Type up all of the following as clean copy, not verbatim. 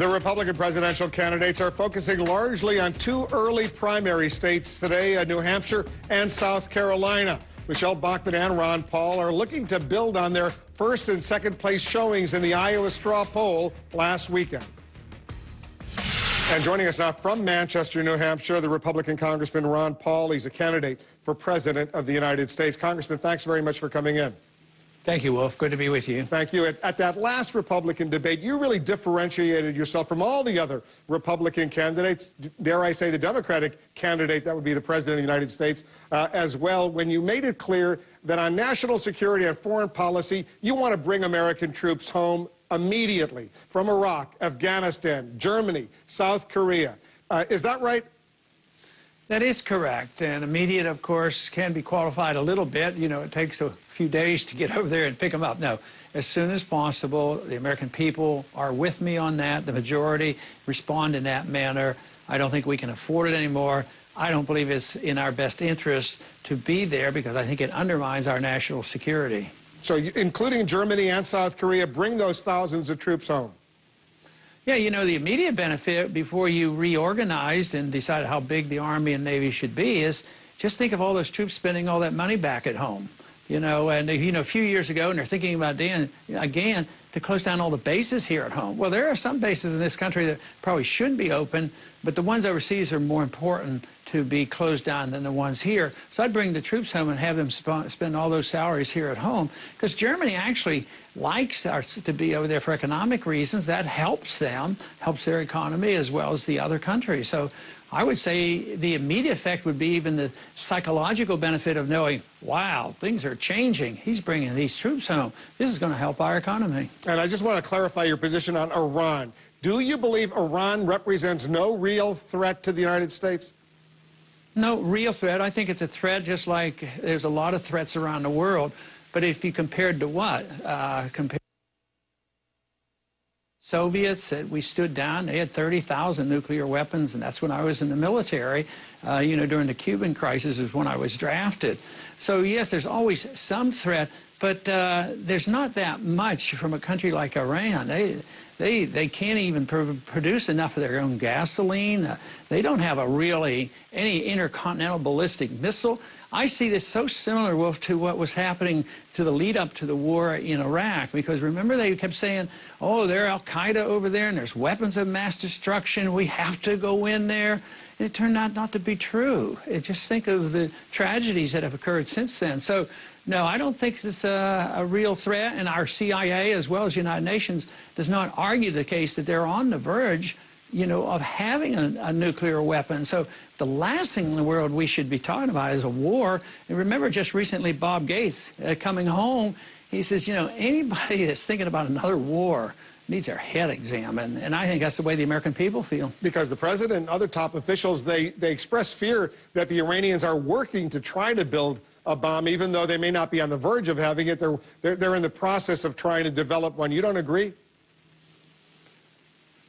The Republican presidential candidates are focusing largely on two early primary states today, New Hampshire and South Carolina. Michelle Bachmann and Ron Paul are looking to build on their first and second place showings in the Iowa straw poll last weekend. And joining us now from Manchester, New Hampshire, the Republican Congressman Ron Paul. He's a candidate for President of the United States. Congressman, thanks very much for coming in. Thank you, Wolf. Good to be with you. Thank you. At that last Republican debate, you really differentiated yourself from all the other Republican candidates, dare I say the Democratic candidate that would be the President of the United States as well, when you made it clear that on national security and foreign policy, you want to bring American troops home immediately from Iraq, Afghanistan, Germany, South Korea. Is that right? That is correct. And immediate, of course, can be qualified a little bit. You know, it takes a few days to get over there and pick them up. No, as soon as possible. The American people are with me on that. The majority respond in that manner. I don't think we can afford it anymore. I don't believe it's in our best interest to be there because I think it undermines our national security. So, including Germany and South Korea, bring those thousands of troops home. Yeah, you know, the immediate benefit before you reorganized and decide how big the Army and Navy should be is just think of all those troops spending all that money back at home. You know, and, you know, a few years ago, and they're thinking about, again, to close down all the bases here at home. Well, there are some bases in this country that probably should be open, but the ones overseas are more important to be closed down than the ones here. So I'd bring the troops home and have them spend all those salaries here at home, because Germany actually likes us to be over there for economic reasons. That helps them, helps their economy as well as the other countries. So I would say the immediate effect would be even the psychological benefit of knowing, wow, things are changing. He's bringing these troops home. This is going to help our economy. And I just want to clarify your position on Iran. Do you believe Iran represents no real threat to the United States? No real threat. I think it's a threat just like there's a lot of threats around the world. But if you compared to what? Compared Soviets, we stood down. They had 30,000 nuclear weapons, and that's when I was in the military. You know, during the Cuban crisis is when I was drafted. So, yes, there's always some threat, but there's not that much from a country like Iran. They can't even produce enough of their own gasoline. They don't have any intercontinental ballistic missile. I see this so similar, Wolf, to what was happening to the lead up to the war in Iraq, because remember they kept saying, oh, they're Al-Qaeda over there and there's weapons of mass destruction. We have to go in there. And it turned out not to be true. Just think of the tragedies that have occurred since then. So, no, I don't think it's a real threat, and our CIA, as well as the United Nations, does not argue the case that they're on the verge, you know, of having a nuclear weapon. So the last thing in the world we should be talking about is a war. And remember just recently Bob Gates coming home, he says, you know, anybody that's thinking about another war needs their head examined. And I think that's the way the American people feel. Because the president and other top officials, they express fear that the Iranians are working to try to build a bomb, even though they may not be on the verge of having it. They're in the process of trying to develop one. You don't agree?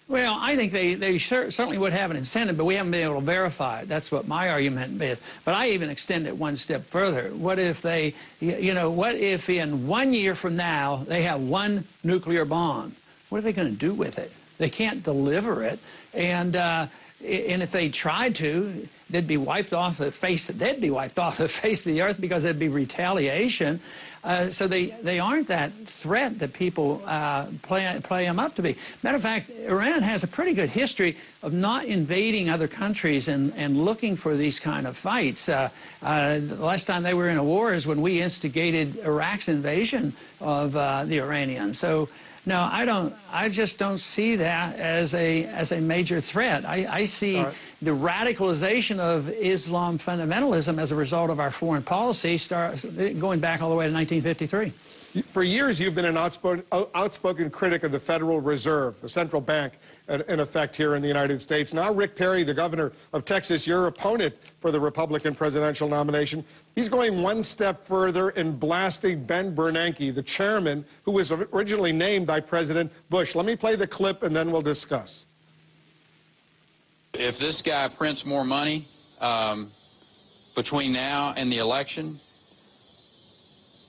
Well, I think they certainly would have an incentive, but we haven't been able to verify it. That's what my argument is. But I even extend it one step further. What if they, you know, what if in 1 year from now they have one nuclear bomb? What are they going to do with it? They can't deliver it. And if they tried to, they'd be wiped off the face. They'd be wiped off the face of the earth because there'd be retaliation. So they aren't that threat that people play them up to be. Matter of fact, Iran has a pretty good history of not invading other countries and looking for these kind of fights. The last time they were in a war is when we instigated Iraq's invasion of the Iranians. So. No, I just don't see that as a major threat. I see the radicalization of Islam fundamentalism as a result of our foreign policy, going back all the way to 1953. For years, you've been an outspoken critic of the Federal Reserve, the central bank, in effect here in the United States. Now, Rick Perry, the governor of Texas, your opponent for the Republican presidential nomination, he's going one step further in blasting Ben Bernanke, the chairman who was originally named by President Bush. Let me play the clip, and then we'll discuss. If this guy prints more money between now and the election,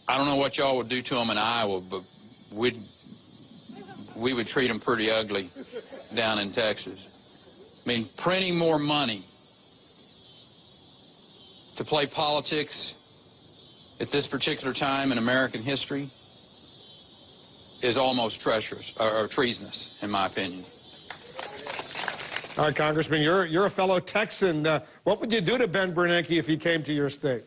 I don't know what y'all would do to him in Iowa, but we would treat him pretty ugly. down in Texas. I mean, printing more money to play politics at this particular time in American history is almost treacherous or treasonous, in my opinion. All right, Congressman, you're a fellow Texan. What would you do to Ben Bernanke if he came to your state?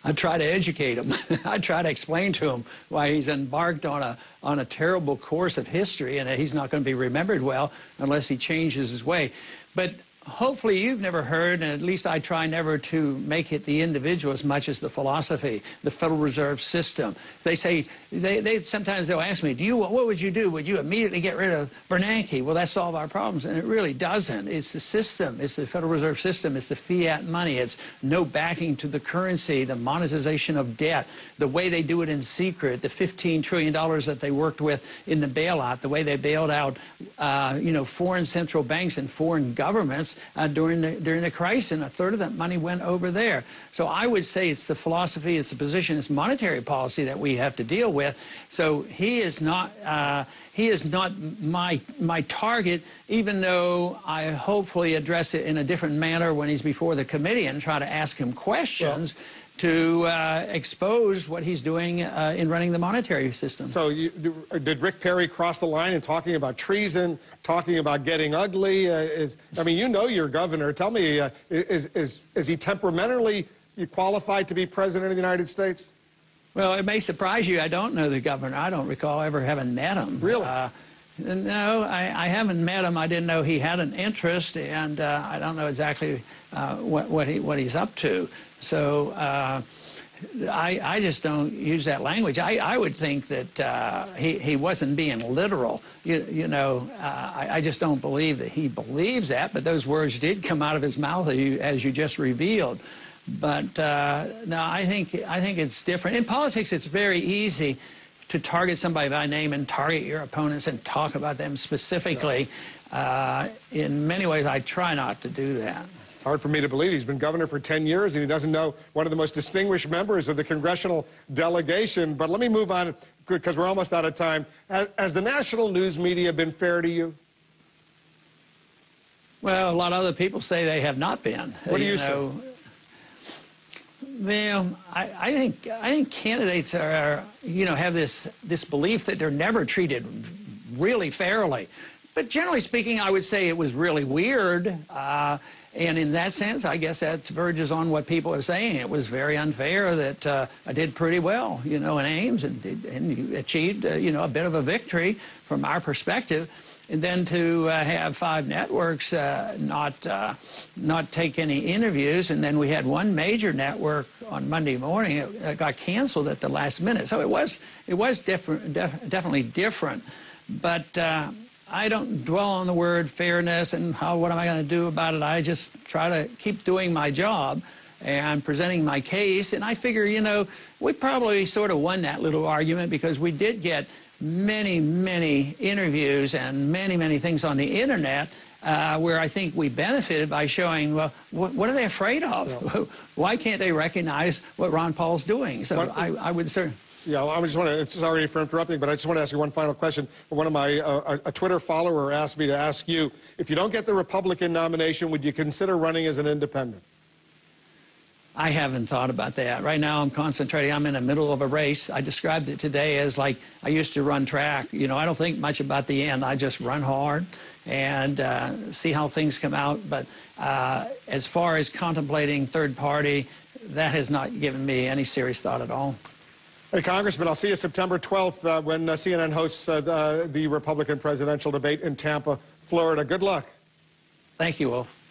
I'd try to educate him. I'd try to explain to him why he's embarked on a terrible course of history and that he's not going to be remembered well unless he changes his way. But hopefully you've never heard, and at least I try never to make it the individual as much as the philosophy, the Federal Reserve System. They say, sometimes they'll ask me, what would you do? Would you immediately get rid of Bernanke? Will that solve our problems? And it really doesn't. It's the system. It's the Federal Reserve System. It's the fiat money. It's no backing to the currency, the monetization of debt, the way they do it in secret, the $15 trillion that they worked with in the bailout, the way they bailed out, foreign central banks and foreign governments during the crisis, and a third of that money went over there. So I would say it's the philosophy, it's the position, it's monetary policy that we have to deal with. So he is not my target, even though I hopefully address it in a different manner when he's before the committee and try to ask him questions. Well, to expose what he's doing in running the monetary system. So did Rick Perry cross the line in talking about treason, talking about getting ugly? I mean, you know your governor. Tell me, is he temperamentally qualified to be president of the United States? Well, it may surprise you. I don't know the governor. I don't recall ever having met him. Really? No, I haven't met him. I didn't know he had an interest, and I don't know exactly what he's up to. So I just don't use that language. I would think that he wasn't being literal. I just don't believe that he believes that, but those words did come out of his mouth as you just revealed. But no, I think it's different. In politics, it's very easy to target somebody by name and target your opponents and talk about them specifically. In many ways, I try not to do that. It's hard for me to believe. He's been governor for 10 years, and he doesn't know one of the most distinguished members of the congressional delegation. But let me move on, because we're almost out of time. Has the national news media been fair to you? Well, a lot of other people say they have not been. What do you say? Well, I think candidates are, have this belief that they're never treated really fairly. But generally speaking, I would say it was really weird. And in that sense, I guess that verges on what people are saying. It was very unfair that I did pretty well, in Ames, and achieved, a bit of a victory from our perspective. And then to have 5 networks not take any interviews, and then we had one major network on Monday morning that got canceled at the last minute. So it was different, definitely different. But I don't dwell on the word fairness and what am I going to do about it. I just try to keep doing my job and presenting my case. And I figure, we probably sort of won that little argument because we did get many interviews and many things on the internet where I think we benefited by showing, well, what are they afraid of? Yeah. Why can't they recognize what Ron Paul's doing? So I would certainly... Yeah, I just want to, sorry for interrupting, but I just want to ask you one final question. One of my, a Twitter follower asked me to ask you, if you don't get the Republican nomination, would you consider running as an independent? I haven't thought about that. Right now I'm concentrating. I'm in the middle of a race. I described it today as like I used to run track. I don't think much about the end. I just run hard and see how things come out. But as far as contemplating third party, that has not given me any serious thought at all. Hey, Congressman, I'll see you September 12th when CNN hosts the Republican presidential debate in Tampa, Florida. Good luck. Thank you, Wolf.